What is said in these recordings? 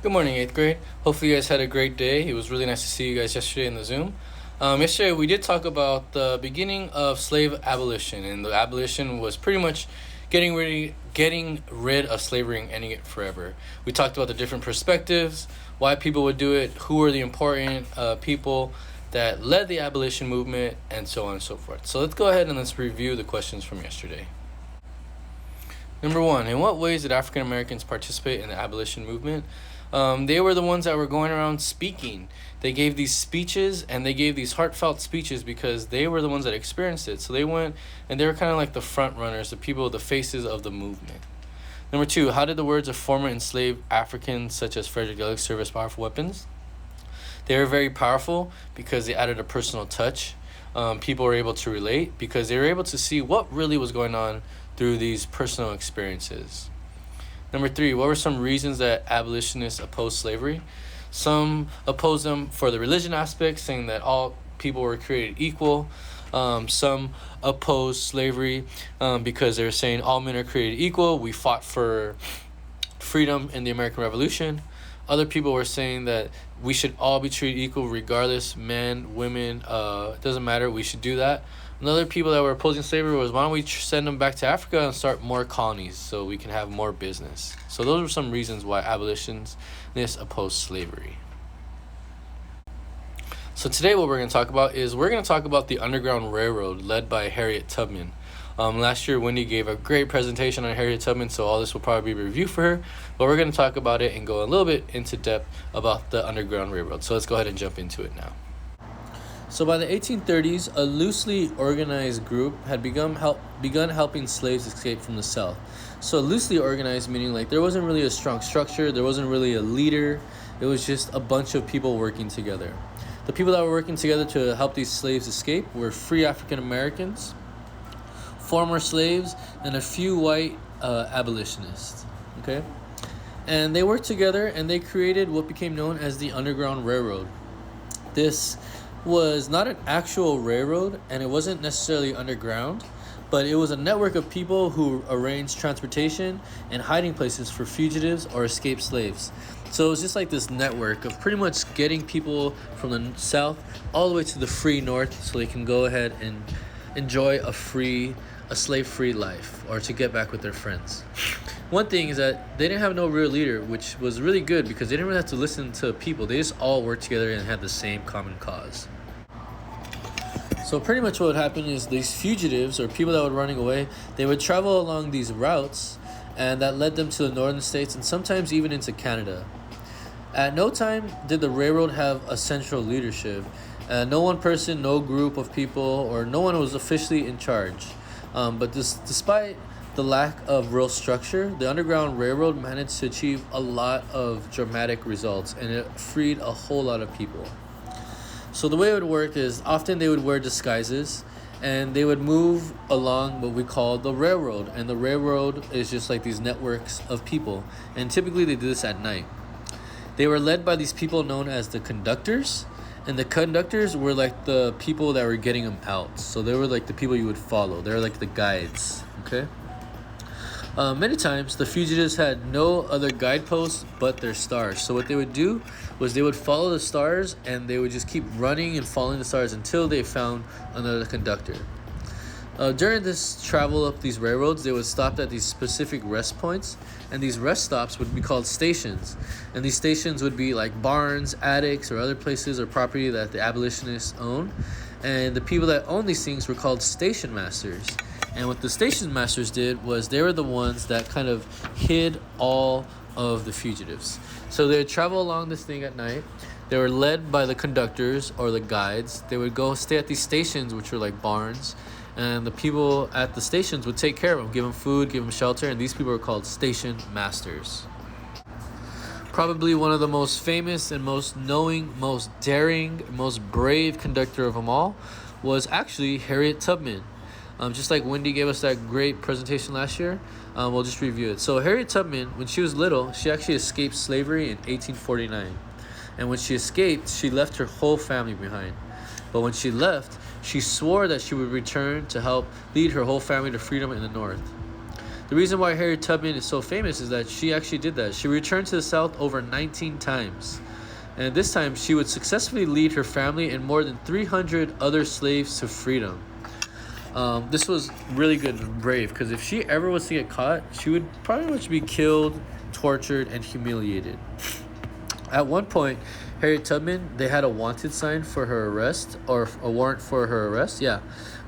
Good morning, 8th grade. Hopefully, you guys had a great day. It was really nice to see you guys yesterday in the Zoom. Yesterday, we did talk about the beginning of slave abolition, and the abolition was pretty much getting rid of slavery and ending it forever. We talked about the different perspectives, why people would do it, who were the important people that led the abolition movement, and so on and so forth. So let's go ahead and let's review the questions from yesterday. Number one, in what ways did African Americans participate in the abolition movement? They were the ones that were going around speaking. They gave these speeches and they gave these heartfelt speeches because they were the ones that experienced it. So they went and they were kind of like the front runners, the people, the faces of the movement. Number two, how did the words of former enslaved Africans such as Frederick Douglass serve as powerful weapons? They were very powerful because they added a personal touch. People were able to relate because they were able to see what really was going on through these personal experiences. Number three, what were some reasons that abolitionists opposed slavery? Some opposed them for the religion aspect, saying that all people were created equal. Some opposed slavery because they were saying all men are created equal. We fought for freedom in the American Revolution. Other people were saying that we should all be treated equal regardless, men, women, it doesn't matter, we should do that. Another people that were opposing slavery was, why don't we send them back to Africa and start more colonies so we can have more business. So those were some reasons why abolitionists opposed slavery. So today what we're going to talk about is we're going to talk about the Underground Railroad led by Harriet Tubman. Last year, Wendy gave a great presentation on Harriet Tubman, so all this will probably be a review for her. But we're going to talk about it and go a little bit into depth about the Underground Railroad. So let's go ahead and jump into it now. So by the 1830s, a loosely organized group had begun helping slaves escape from the South. So loosely organized meaning like there wasn't really a strong structure, there wasn't really a leader, it was just a bunch of people working together. The people that were working together to help these slaves escape were free African Americans, former slaves, and a few white abolitionists. Okay? And they worked together and they created what became known as the Underground Railroad. This was not an actual railroad and it wasn't necessarily underground, but it was a network of people who arranged transportation and hiding places for fugitives or escaped slaves. So it was just like this network of pretty much getting people from the South all the way to the free North so they can go ahead and enjoy a slave-free life or to get back with their friends. One thing is that they didn't have no real leader, which was really good because they didn't really have to listen to people. They just all worked together and had the same common cause. So pretty much what would happen is these fugitives or people that were running away, they would travel along these routes and that led them to the northern states and sometimes even into Canada. At no time did the railroad have a central leadership. No one person, no group of people, or no one was officially in charge. But despite the lack of real structure, the Underground Railroad managed to achieve a lot of dramatic results and it freed a whole lot of people. So the way it would work is often they would wear disguises and they would move along what we call the railroad. And the railroad is just like these networks of people. And typically they do this at night. They were led by these people known as the conductors. And the conductors were like the people that were getting them out. So they were like the people you would follow. They were like the guides, okay? Many times, the fugitives had no other guideposts but their stars. So what they would do was they would follow the stars and they would just keep running and following the stars until they found another conductor. During this travel up these railroads, they would stop at these specific rest points, and these rest stops would be called stations. And these stations would be like barns, attics, or other places or property that the abolitionists owned. And the people that owned these things were called station masters. And what the station masters did was they were the ones that kind of hid all of the fugitives. So they would travel along this thing at night. They were led by the conductors or the guides. They would go stay at these stations, which were like barns. And the people at the stations would take care of them, give them food, give them shelter. And these people were called station masters. Probably one of the most famous and most knowing, most daring, most brave conductor of them all was actually Harriet Tubman. Just like Wendy gave us that great presentation last year, we'll just review it. So Harriet Tubman, when she was little, she actually escaped slavery in 1849. And when she escaped, she left her whole family behind. But when she left, she swore that she would return to help lead her whole family to freedom in the North. The reason why Harriet Tubman is so famous is that she actually did that. She returned to the South over 19 times. And this time, she would successfully lead her family and more than 300 other slaves to freedom. This was really good and brave, because if she ever was to get caught, she would pretty much be killed, tortured, and humiliated. At one point, Harriet Tubman, they had a wanted sign for her arrest, or a warrant for her arrest, yeah,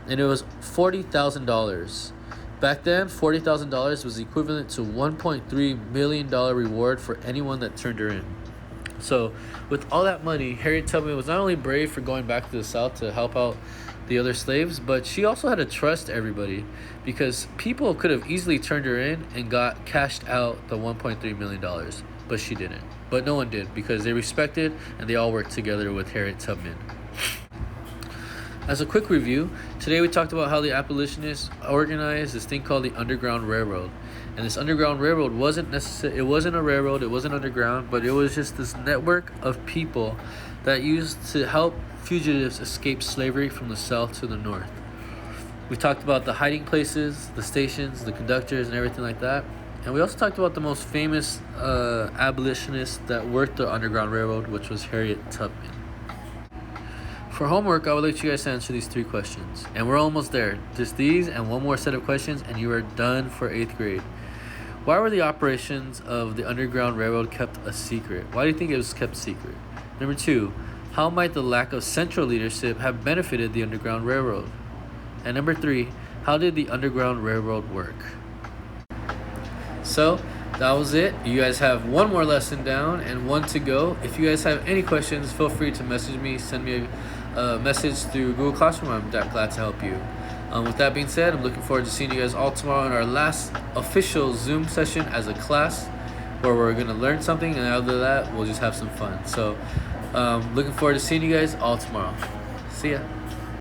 and it was $40,000. Back then, $40,000 was equivalent to $1.3 million reward for anyone that turned her in. So, with all that money, Harriet Tubman was not only brave for going back to the South to help out the other slaves, but she also had to trust everybody, because people could have easily turned her in and got cashed out the $1.3 million, but she didn't. But no one did, because they respected and they all worked together with Harriet Tubman. As a quick review, today we talked about how the abolitionists organized this thing called the Underground Railroad. And this Underground Railroad wasn't necessarily, it wasn't a railroad, it wasn't underground, but it was just this network of people that used to help fugitives escape slavery from the South to the North. We talked about the hiding places, the stations, the conductors, and everything like that. And we also talked about the most famous abolitionist that worked the Underground Railroad, which was Harriet Tubman. For homework, I would like you guys to answer these 3 questions. And we're almost there. Just these and one more set of questions and you are done for 8th grade. Why were the operations of the Underground Railroad kept a secret? Why do you think it was kept secret? Number 2, how might the lack of central leadership have benefited the Underground Railroad? And number 3, how did the Underground Railroad work? So, that was it. You guys have one more lesson down and one to go. If you guys have any questions, feel free to message me. Send me a message through Google Classroom. I'm glad to help you. With that being said, I'm looking forward to seeing you guys all tomorrow in our last official Zoom session as a class, where we're going to learn something, and after that, we'll just have some fun. So, looking forward to seeing you guys all tomorrow. See ya.